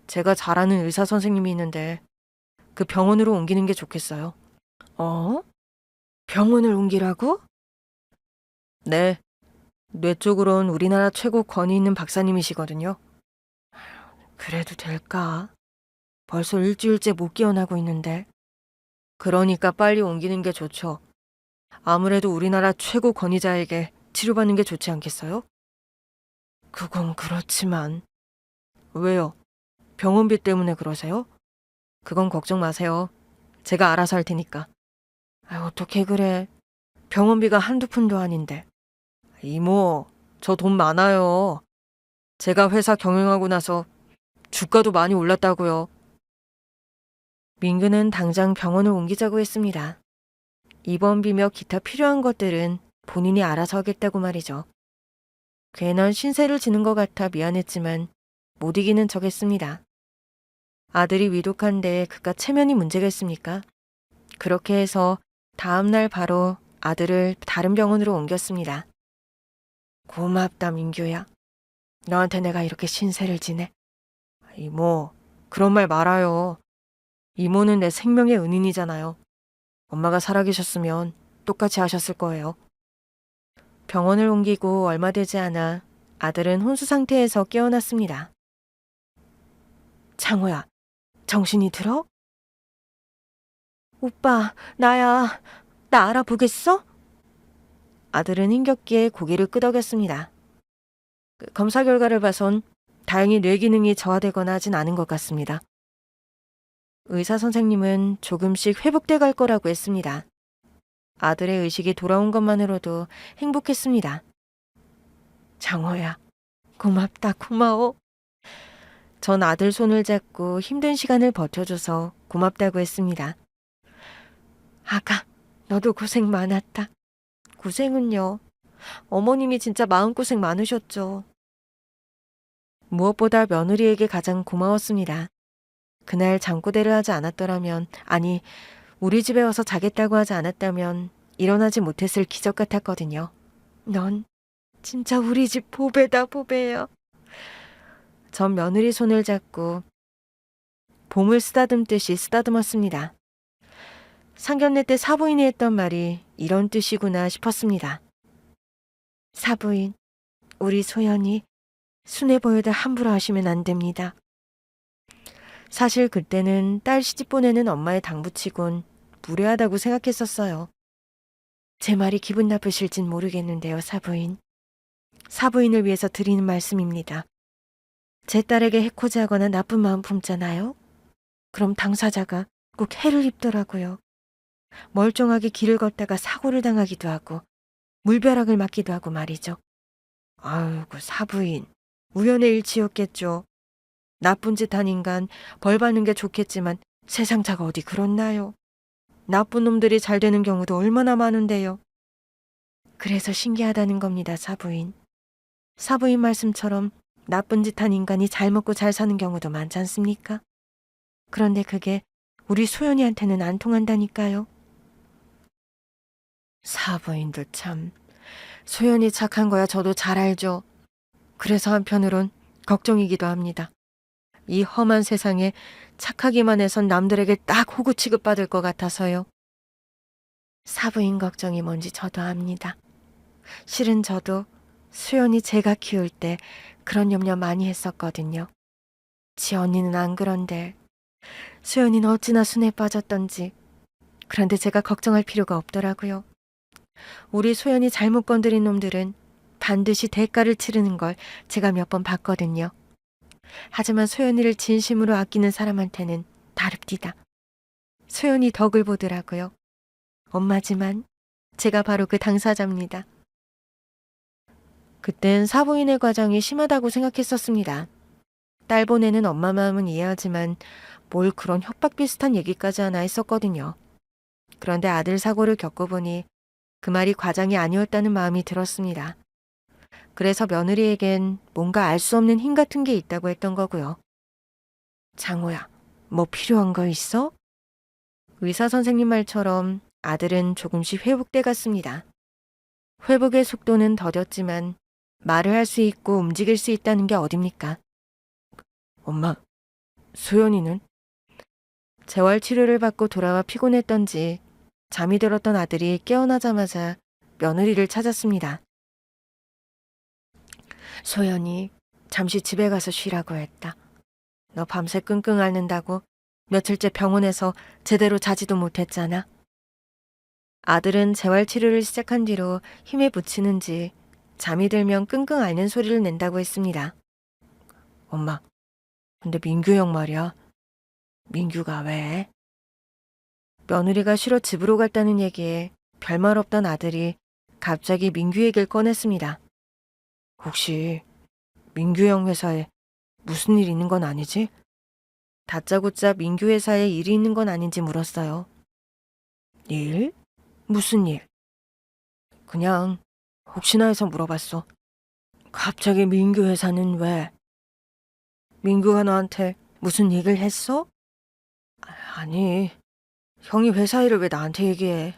제가 잘 아는 의사 선생님이 있는데 그 병원으로 옮기는 게 좋겠어요. 어? 병원을 옮기라고? 네. 뇌 쪽으론 우리나라 최고 권위 있는 박사님이시거든요. 그래도 될까? 벌써 일주일째 못 깨어나고 있는데. 그러니까 빨리 옮기는 게 좋죠. 아무래도 우리나라 최고 권위자에게 치료받는 게 좋지 않겠어요? 그건 그렇지만. 왜요? 병원비 때문에 그러세요? 그건 걱정 마세요. 제가 알아서 할 테니까. 어떻게 그래. 병원비가 한두 푼도 아닌데. 이모, 저 돈 많아요. 제가 회사 경영하고 나서 주가도 많이 올랐다고요. 민규는 당장 병원을 옮기자고 했습니다. 입원비며 기타 필요한 것들은 본인이 알아서 하겠다고 말이죠. 괜한 신세를 지는 것 같아 미안했지만 못 이기는 척했습니다. 아들이 위독한데 그깟 체면이 문제겠습니까? 그렇게 해서 다음 날 바로 아들을 다른 병원으로 옮겼습니다. 고맙다 민규야. 너한테 내가 이렇게 신세를 지네. 이모, 그런 말 말아요. 이모는 내 생명의 은인이잖아요. 엄마가 살아계셨으면 똑같이 하셨을 거예요. 병원을 옮기고 얼마 되지 않아 아들은 혼수 상태에서 깨어났습니다. 창호야, 정신이 들어? 오빠, 나야. 나 알아보겠어? 아들은 힘겹게 고개를 끄덕였습니다. 검사 결과를 봐선 다행히 뇌 기능이 저하되거나 하진 않은 것 같습니다. 의사 선생님은 조금씩 회복돼 갈 거라고 했습니다. 아들의 의식이 돌아온 것만으로도 행복했습니다. 장호야, 고맙다, 고마워. 전 아들 손을 잡고 힘든 시간을 버텨줘서 고맙다고 했습니다. 아가, 너도 고생 많았다. 고생은요. 어머님이 진짜 마음고생 많으셨죠. 무엇보다 며느리에게 가장 고마웠습니다. 그날 잠꼬대를 하지 않았더라면, 아니, 우리 집에 와서 자겠다고 하지 않았다면 일어나지 못했을 기적 같았거든요. 넌 진짜 우리 집 보배다, 보배야. 전 며느리 손을 잡고 봄을 쓰다듬듯이 쓰다듬었습니다. 상견례 때 사부인이 했던 말이 이런 뜻이구나 싶었습니다. 사부인, 우리 소연이 순해 보여도 함부로 하시면 안 됩니다. 사실 그때는 딸 시집 보내는 엄마의 당부치곤 무례하다고 생각했었어요. 제 말이 기분 나쁘실진 모르겠는데요, 사부인. 사부인을 위해서 드리는 말씀입니다. 제 딸에게 해코지하거나 나쁜 마음 품잖아요? 그럼 당사자가 꼭 해를 입더라고요. 멀쩡하게 길을 걷다가 사고를 당하기도 하고 물벼락을 맞기도 하고 말이죠. 아이고 사부인, 우연의 일치였겠죠. 나쁜 짓 한 인간 벌 받는 게 좋겠지만 세상자가 어디 그렇나요? 나쁜 놈들이 잘 되는 경우도 얼마나 많은데요. 그래서 신기하다는 겁니다, 사부인. 사부인 말씀처럼 나쁜 짓 한 인간이 잘 먹고 잘 사는 경우도 많지 않습니까? 그런데 그게 우리 소연이한테는 안 통한다니까요. 사부인도 참. 소연이 착한 거야 저도 잘 알죠. 그래서 한편으론 걱정이기도 합니다. 이 험한 세상에 착하기만 해선 남들에게 딱 호구 취급받을 것 같아서요. 사부인 걱정이 뭔지 저도 압니다. 실은 저도 수연이 제가 키울 때 그런 염려 많이 했었거든요. 지 언니는 안 그런데 수연이는 어찌나 순에 빠졌던지. 그런데 제가 걱정할 필요가 없더라고요. 우리 소연이 잘못 건드린 놈들은 반드시 대가를 치르는 걸 제가 몇 번 봤거든요. 하지만 소연이를 진심으로 아끼는 사람한테는 다릅디다. 소연이 덕을 보더라고요. 엄마지만 제가 바로 그 당사자입니다. 그땐 사부인의 과정이 심하다고 생각했었습니다. 딸 보내는 엄마 마음은 이해하지만 뭘 그런 협박 비슷한 얘기까지 하나 했었거든요. 그런데 아들 사고를 겪어보니 그 말이 과장이 아니었다는 마음이 들었습니다. 그래서 며느리에겐 뭔가 알 수 없는 힘 같은 게 있다고 했던 거고요. 장호야, 뭐 필요한 거 있어? 의사 선생님 말처럼 아들은 조금씩 회복돼 갔습니다. 회복의 속도는 더뎠지만 말을 할 수 있고 움직일 수 있다는 게 어딥니까? 엄마, 소연이는? 재활 치료를 받고 돌아와 피곤했던지 잠이 들었던 아들이 깨어나자마자 며느리를 찾았습니다. 소연이 잠시 집에 가서 쉬라고 했다. 너 밤새 끙끙 앓는다고 며칠째 병원에서 제대로 자지도 못했잖아. 아들은 재활치료를 시작한 뒤로 힘에 부치는지 잠이 들면 끙끙 앓는 소리를 낸다고 했습니다. 엄마, 근데 민규 형 말이야. 민규가 왜? 며느리가 쉬러 집으로 갔다는 얘기에 별말 없던 아들이 갑자기 민규 얘기를 꺼냈습니다. 혹시 민규 형 회사에 무슨 일 있는 건 아니지? 다짜고짜 민규 회사에 일이 있는 건 아닌지 물었어요. 일? 무슨 일? 그냥 혹시나 해서 물어봤어. 갑자기 민규 회사는 왜? 민규가 너한테 무슨 얘기를 했어? 아니, 형이 회사 일을 왜 나한테 얘기해?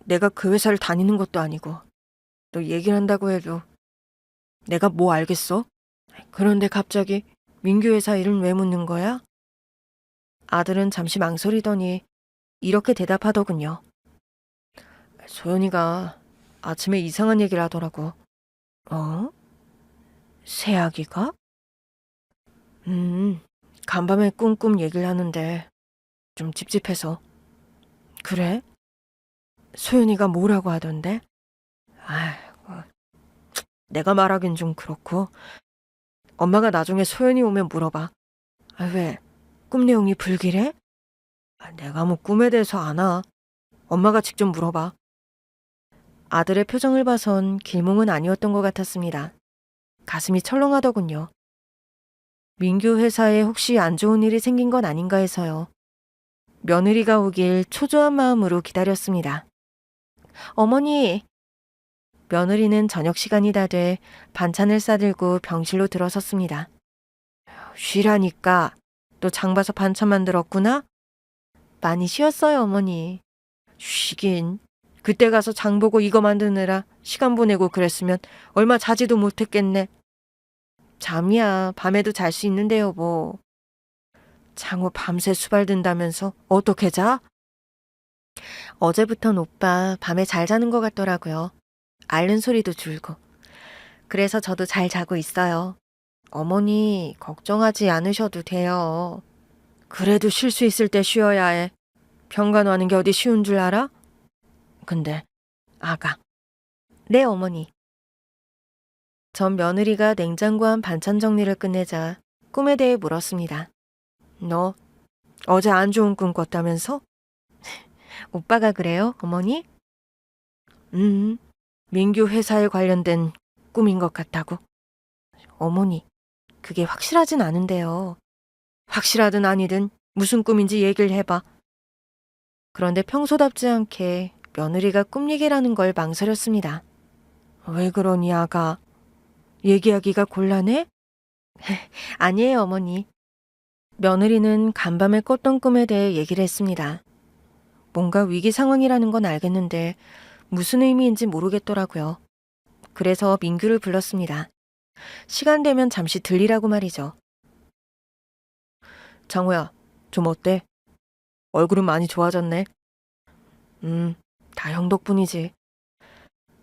내가 그 회사를 다니는 것도 아니고 너 얘기를 한다고 해도 내가 뭐 알겠어? 그런데 갑자기 민규 회사 일은 왜 묻는 거야? 아들은 잠시 망설이더니 이렇게 대답하더군요. 소연이가 아침에 이상한 얘기를 하더라고. 어? 새아기가? 간밤에 꿈꿈 얘기를 하는데 좀 찝찝해서. 그래? 소연이가 뭐라고 하던데? 아이고, 내가 말하긴 좀 그렇고 엄마가 나중에 소연이 오면 물어봐. 아, 왜? 꿈 내용이 불길해? 내가 뭐 꿈에 대해서 아나. 엄마가 직접 물어봐. 아들의 표정을 봐선 길몽은 아니었던 것 같았습니다. 가슴이 철렁하더군요. 민규 회사에 혹시 안 좋은 일이 생긴 건 아닌가 해서요. 며느리가 오길 초조한 마음으로 기다렸습니다. 어머니! 며느리는 저녁 시간이 다 돼 반찬을 싸들고 병실로 들어섰습니다. 쉬라니까. 너 장 봐서 반찬 만들었구나? 많이 쉬었어요, 어머니. 쉬긴. 그때 가서 장 보고 이거 만드느라 시간 보내고 그랬으면 얼마 자지도 못했겠네. 잠이야. 밤에도 잘 수 있는데요, 뭐. 장호 밤새 수발든다면서 어떻게 자? 어제부턴 오빠 밤에 잘 자는 것 같더라고요. 앓는 소리도 줄고. 그래서 저도 잘 자고 있어요. 어머니, 걱정하지 않으셔도 돼요. 그래도 쉴 수 있을 때 쉬어야 해. 병간호하는 게 어디 쉬운 줄 알아? 근데 아가. 네, 어머니. 전 며느리가 냉장고 안 반찬 정리를 끝내자 꿈에 대해 물었습니다. 너 어제 안 좋은 꿈 꿨다면서? 오빠가 그래요, 어머니? 민규 회사에 관련된 꿈인 것 같다고. 어머니, 그게 확실하진 않은데요. 확실하든 아니든 무슨 꿈인지 얘기를 해봐. 그런데 평소답지 않게 며느리가 꿈 얘기라는 걸 망설였습니다. 왜 그러니, 아가? 얘기하기가 곤란해? 아니에요, 어머니. 며느리는 간밤에 꿨던 꿈에 대해 얘기를 했습니다. 뭔가 위기 상황이라는 건 알겠는데 무슨 의미인지 모르겠더라고요. 그래서 민규를 불렀습니다. 시간 되면 잠시 들리라고 말이죠. 장호야, 좀 어때? 얼굴은 많이 좋아졌네. 다 형 덕분이지.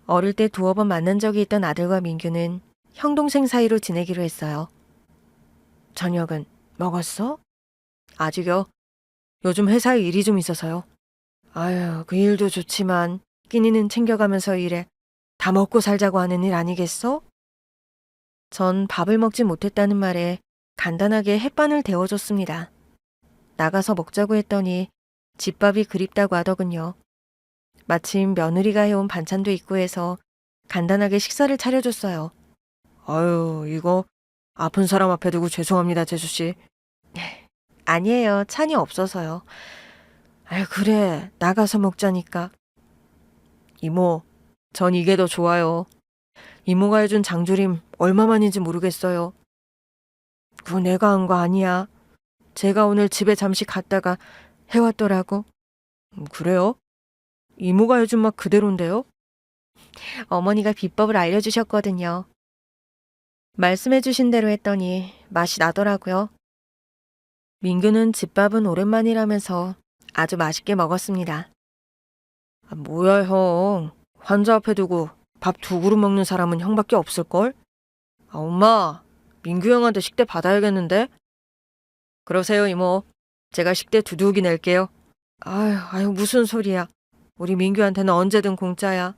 어릴 때 두어 번 만난 적이 있던 아들과 민규는 형 동생 사이로 지내기로 했어요. 저녁은 먹었어? 아직요. 요즘 회사에 일이 좀 있어서요. 아유, 그 일도 좋지만 끼니는 챙겨가면서 일해. 다 먹고 살자고 하는 일 아니겠어? 전 밥을 먹지 못했다는 말에 간단하게 햇반을 데워줬습니다. 나가서 먹자고 했더니 집밥이 그립다고 하더군요. 마침 며느리가 해온 반찬도 있고 해서 간단하게 식사를 차려줬어요. 아유, 이거 아픈 사람 앞에 두고 죄송합니다, 재수씨. 아니에요. 찬이 없어서요. 아유, 그래. 나가서 먹자니까. 이모, 전 이게 더 좋아요. 이모가 해준 장조림 얼마만인지 모르겠어요. 그거 내가 한 거 아니야. 제가 오늘 집에 잠시 갔다가 해왔더라고. 그래요? 이모가 해준 맛 그대로인데요? 어머니가 비법을 알려주셨거든요. 말씀해주신 대로 했더니 맛이 나더라고요. 민규는 집밥은 오랜만이라면서 아주 맛있게 먹었습니다. 뭐야, 형. 환자 앞에 두고 밥 2그릇 먹는 사람은 형밖에 없을걸? 엄마, 민규 형한테 식대 받아야겠는데? 그러세요, 이모. 제가 식대 두둑이 낼게요. 아유, 무슨 소리야. 우리 민규한테는 언제든 공짜야.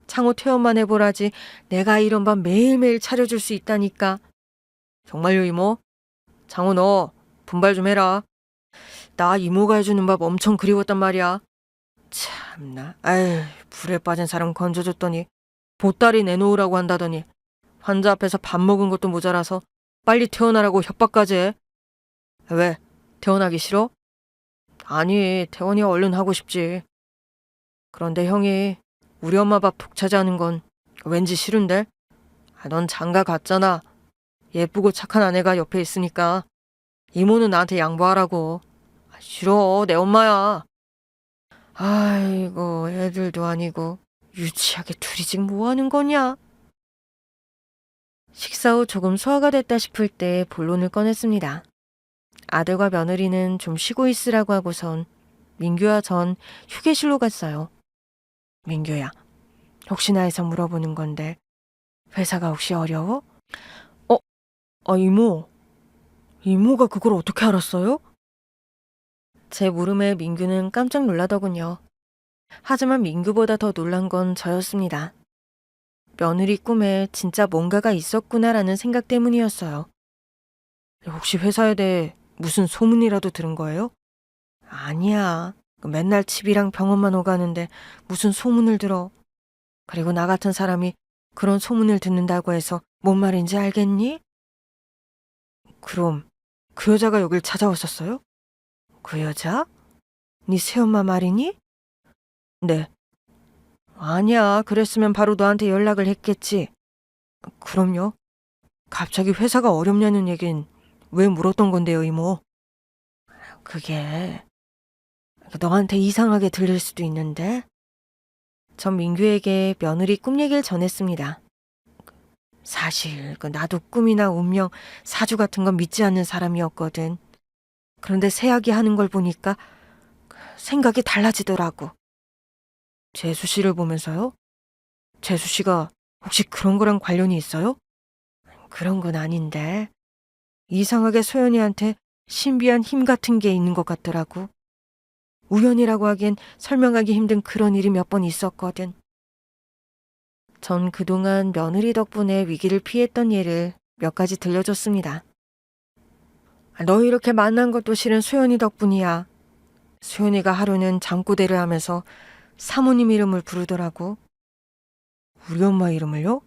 창호 퇴원만 해보라지 내가 이런 밥 매일매일 차려줄 수 있다니까. 정말요, 이모? 창호 너 분발 좀 해라. 나 이모가 해주는 밥 엄청 그리웠단 말이야. 참나. 아유, 불에 빠진 사람 건져줬더니 보따리 내놓으라고 한다더니 환자 앞에서 밥 먹은 것도 모자라서 빨리 퇴원하라고 협박까지 해. 왜? 퇴원하기 싫어? 아니, 퇴원이 얼른 하고 싶지. 그런데 형이 우리 엄마 밥 독차지하는 건 왠지 싫은데? 넌 장가 갔잖아. 예쁘고 착한 아내가 옆에 있으니까 이모는 나한테 양보하라고. 싫어, 내 엄마야. 아이고, 애들도 아니고 유치하게 둘이 지금 뭐 하는 거냐? 식사 후 조금 소화가 됐다 싶을 때 본론을 꺼냈습니다. 아들과 며느리는 좀 쉬고 있으라고 하고선 민규와 전 휴게실로 갔어요. 민규야, 혹시나 해서 물어보는 건데 회사가 혹시 어려워? 이모. 이모가 그걸 어떻게 알았어요? 제 물음에 민규는 깜짝 놀라더군요. 하지만 민규보다 더 놀란 건 저였습니다. 며느리 꿈에 진짜 뭔가가 있었구나라는 생각 때문이었어요. 혹시 회사에 대해 무슨 소문이라도 들은 거예요? 아니야. 맨날 집이랑 병원만 오가는데 무슨 소문을 들어. 그리고 나 같은 사람이 그런 소문을 듣는다고 해서 뭔 말인지 알겠니? 그럼 그 여자가 여길 찾아왔었어요? 그 여자? 네 새엄마 말이니? 네. 아니야. 그랬으면 바로 너한테 연락을 했겠지. 그럼요. 갑자기 회사가 어렵냐는 얘긴 왜 물었던 건데요, 이모? 그게 너한테 이상하게 들릴 수도 있는데 전 민규에게 며느리 꿈 얘기를 전했습니다. 사실 나도 꿈이나 운명, 사주 같은 건 믿지 않는 사람이었거든. 그런데 새아기 하는 걸 보니까 생각이 달라지더라고. 재수 씨를 보면서요? 재수 씨가 혹시 그런 거랑 관련이 있어요? 그런 건 아닌데 이상하게 소연이한테 신비한 힘 같은 게 있는 것 같더라고. 우연이라고 하기엔 설명하기 힘든 그런 일이 몇 번 있었거든. 전 그동안 며느리 덕분에 위기를 피했던 예를 몇 가지 들려줬습니다. 너 이렇게 만난 것도 실은 소연이 덕분이야. 소연이가 하루는 잠꼬대를 하면서 사모님 이름을 부르더라고. 우리 엄마 이름을요?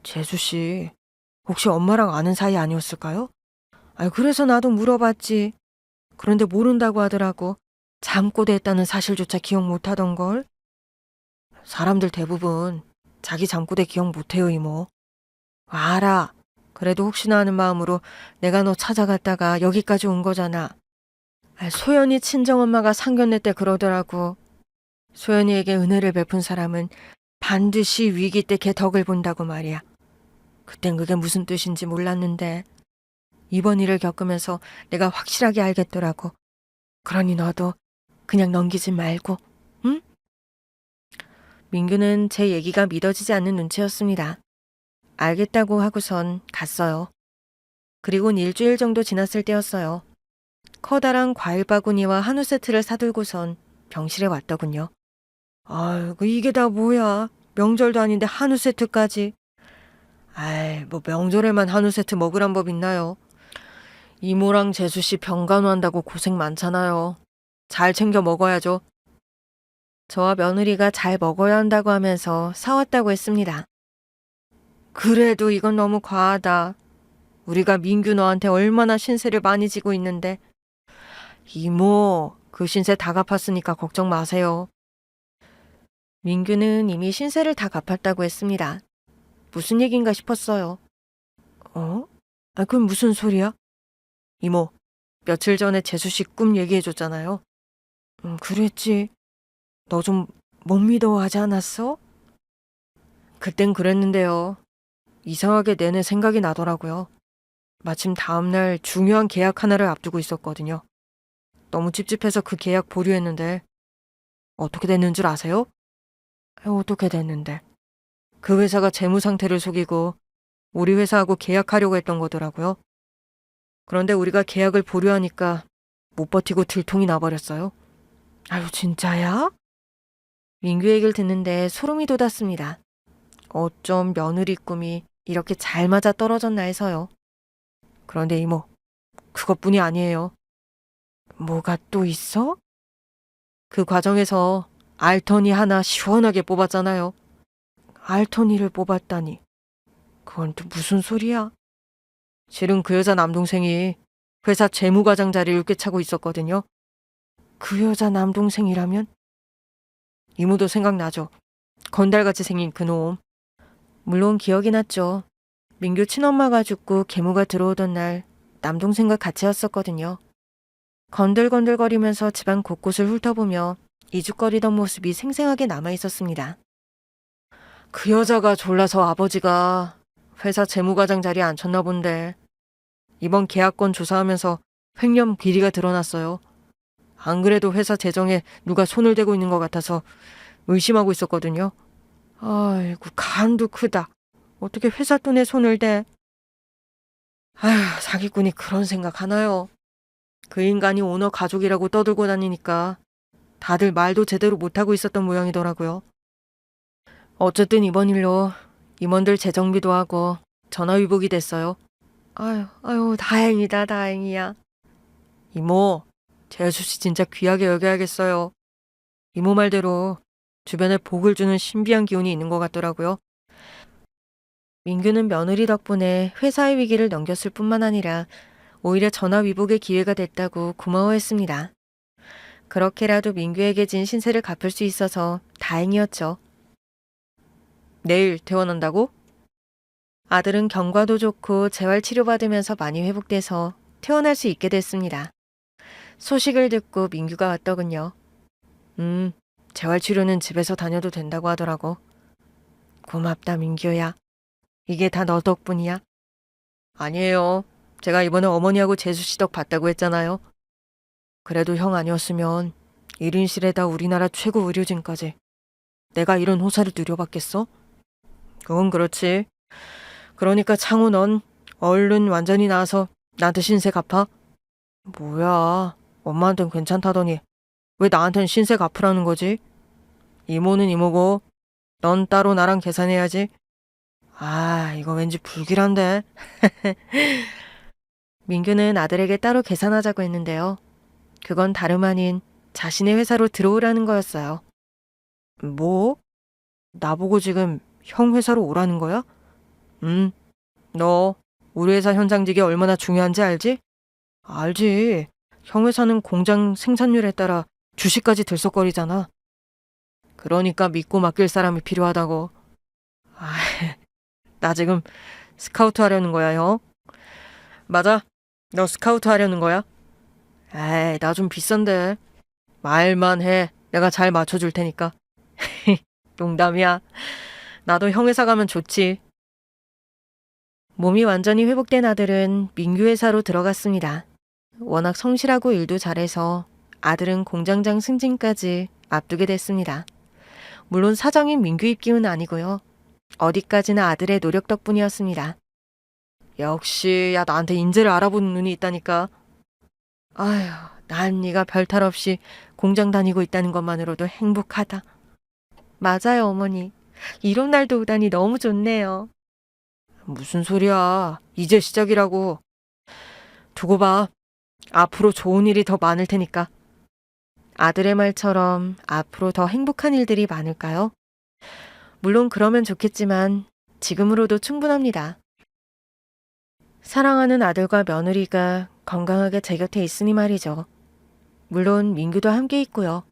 재수씨, 혹시 엄마랑 아는 사이 아니었을까요? 그래서 나도 물어봤지. 그런데 모른다고 하더라고. 잠꼬대 했다는 사실조차 기억 못하던걸. 사람들 대부분 자기 잠꼬대 기억 못해요, 이모. 알아. 그래도 혹시나 하는 마음으로 내가 너 찾아갔다가 여기까지 온 거잖아. 소연이 친정엄마가 상견례 때 그러더라고. 소연이에게 은혜를 베푼 사람은 반드시 위기 때 걔 덕을 본다고 말이야. 그땐 그게 무슨 뜻인지 몰랐는데 이번 일을 겪으면서 내가 확실하게 알겠더라고. 그러니 너도 그냥 넘기지 말고, 응? 민규는 제 얘기가 믿어지지 않는 눈치였습니다. 알겠다고 하고선 갔어요. 그리곤 일주일 정도 지났을 때였어요. 커다란 과일 바구니와 한우 세트를 사들고선 병실에 왔더군요. 아이고, 이게 다 뭐야. 명절도 아닌데 한우 세트까지. 뭐 명절에만 한우 세트 먹으란 법 있나요? 이모랑 재수씨 병간호한다고 고생 많잖아요. 잘 챙겨 먹어야죠. 저와 며느리가 잘 먹어야 한다고 하면서 사왔다고 했습니다. 그래도 이건 너무 과하다. 우리가 민규 너한테 얼마나 신세를 많이 지고 있는데. 이모, 그 신세 다 갚았으니까 걱정 마세요. 민규는 이미 신세를 다 갚았다고 했습니다. 무슨 얘긴가 싶었어요. 어? 그럼 무슨 소리야? 이모, 며칠 전에 재수 씨 꿈 얘기해줬잖아요. 그랬지. 너 좀 못 믿어하지 않았어? 그땐 그랬는데요. 이상하게 내내 생각이 나더라고요. 마침 다음날 중요한 계약 하나를 앞두고 있었거든요. 너무 찝찝해서 그 계약 보류했는데 어떻게 됐는 줄 아세요? 어떻게 됐는데? 그 회사가 재무 상태를 속이고 우리 회사하고 계약하려고 했던 거더라고요. 그런데 우리가 계약을 보류하니까 못 버티고 들통이 나버렸어요. 아유, 진짜야? 민규 얘기를 듣는데 소름이 돋았습니다. 어쩜 며느리 꿈이 이렇게 잘 맞아 떨어졌나 해서요. 그런데 이모, 그것뿐이 아니에요. 뭐가 또 있어? 그 과정에서 알턴이 하나 시원하게 뽑았잖아요. 알턴이를 뽑았다니. 그건 또 무슨 소리야? 실은 그 여자 남동생이 회사 재무과장 자리를 꿰차고 있었거든요. 그 여자 남동생이라면? 이모도 생각나죠? 건달같이 생긴 그놈. 물론 기억이 났죠. 민규 친엄마가 죽고 계모가 들어오던 날 남동생과 같이 왔었거든요. 건들건들거리면서 집안 곳곳을 훑어보며 이죽거리던 모습이 생생하게 남아있었습니다. 그 여자가 졸라서 아버지가 회사 재무과장 자리에 앉혔나 본데 이번 계약건 조사하면서 횡령 비리가 드러났어요. 안 그래도 회사 재정에 누가 손을 대고 있는 것 같아서 의심하고 있었거든요. 아이고, 간도 크다. 어떻게 회사 돈에 손을 대? 아휴, 사기꾼이 그런 생각 하나요? 그 인간이 오너 가족이라고 떠들고 다니니까 다들 말도 제대로 못하고 있었던 모양이더라고요. 어쨌든 이번 일로 임원들 재정비도 하고 전화위복이 됐어요. 아유, 다행이다, 다행이야. 이모, 재수씨 진짜 귀하게 여겨야겠어요. 이모 말대로 주변에 복을 주는 신비한 기운이 있는 것 같더라고요. 민규는 며느리 덕분에 회사의 위기를 넘겼을 뿐만 아니라 오히려 전화위복의 기회가 됐다고 고마워했습니다. 그렇게라도 민규에게 진 신세를 갚을 수 있어서 다행이었죠. 내일 퇴원한다고? 아들은 경과도 좋고 재활 치료받으면서 많이 회복돼서 퇴원할 수 있게 됐습니다. 소식을 듣고 민규가 왔더군요. 재활 치료는 집에서 다녀도 된다고 하더라고. 고맙다, 민규야. 이게 다 너 덕분이야? 아니에요. 제가 이번에 어머니하고 재수씨 덕 봤다고 했잖아요. 그래도 형 아니었으면 1인실에다 우리나라 최고 의료진까지 내가 이런 호사를 누려봤겠어? 그건 그렇지. 그러니까 창우 넌 얼른 완전히 나아서 나한테 신세 갚아? 뭐야, 엄마한텐 괜찮다더니 왜 나한텐 신세 갚으라는 거지? 이모는 이모고 넌 따로 나랑 계산해야지. 이거 왠지 불길한데. 민규는 아들에게 따로 계산하자고 했는데요. 그건 다름 아닌 자신의 회사로 들어오라는 거였어요. 뭐? 나보고 지금 형 회사로 오라는 거야? 너 우리 회사 현장직이 얼마나 중요한지 알지? 알지. 형 회사는 공장 생산률에 따라 주식까지 들썩거리잖아. 그러니까 믿고 맡길 사람이 필요하다고. 나 지금 스카우트 하려는 거야, 형? 맞아. 너 스카우트 하려는 거야? 나 좀 비싼데. 말만 해. 내가 잘 맞춰줄 테니까. 농담이야. 나도 형 회사 가면 좋지. 몸이 완전히 회복된 아들은 민규 회사로 들어갔습니다. 워낙 성실하고 일도 잘해서 아들은 공장장 승진까지 앞두게 됐습니다. 물론 사장인 민규 입김은 아니고요. 어디까지나 아들의 노력 덕분이었습니다. 역시 야, 나한테 인재를 알아보는 눈이 있다니까. 난 네가 별탈 없이 공장 다니고 있다는 것만으로도 행복하다. 맞아요, 어머니. 이런 날도 오다니 너무 좋네요. 무슨 소리야. 이제 시작이라고. 두고 봐. 앞으로 좋은 일이 더 많을 테니까. 아들의 말처럼 앞으로 더 행복한 일들이 많을까요? 물론 그러면 좋겠지만 지금으로도 충분합니다. 사랑하는 아들과 며느리가 건강하게 제 곁에 있으니 말이죠. 물론 민규도 함께 있고요.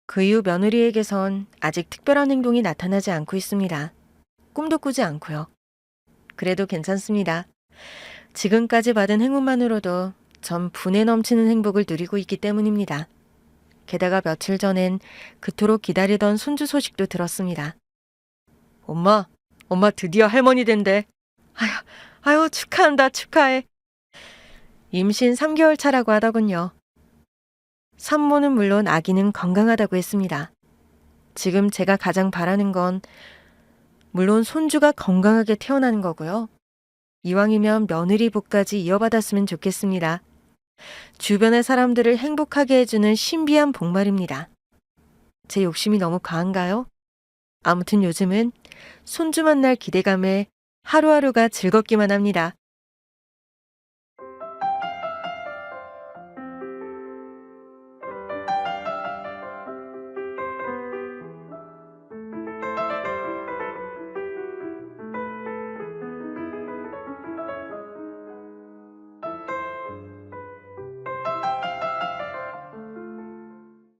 그 이후 며느리에게선 아직 특별한 행동이 나타나지 않고 있습니다. 꿈도 꾸지 않고요. 그래도 괜찮습니다. 지금까지 받은 행운만으로도 전 분에 넘치는 행복을 누리고 있기 때문입니다. 게다가 며칠 전엔 그토록 기다리던 손주 소식도 들었습니다. 엄마 드디어 할머니 된대. 아유, 축하한다, 축하해. 임신 3개월 차라고 하더군요. 산모는 물론 아기는 건강하다고 했습니다. 지금 제가 가장 바라는 건 물론 손주가 건강하게 태어나는 거고요. 이왕이면 며느리 복까지 이어받았으면 좋겠습니다. 주변의 사람들을 행복하게 해주는 신비한 복 말입니다. 제 욕심이 너무 과한가요? 아무튼 요즘은 손주 만날 기대감에 하루하루가 즐겁기만 합니다.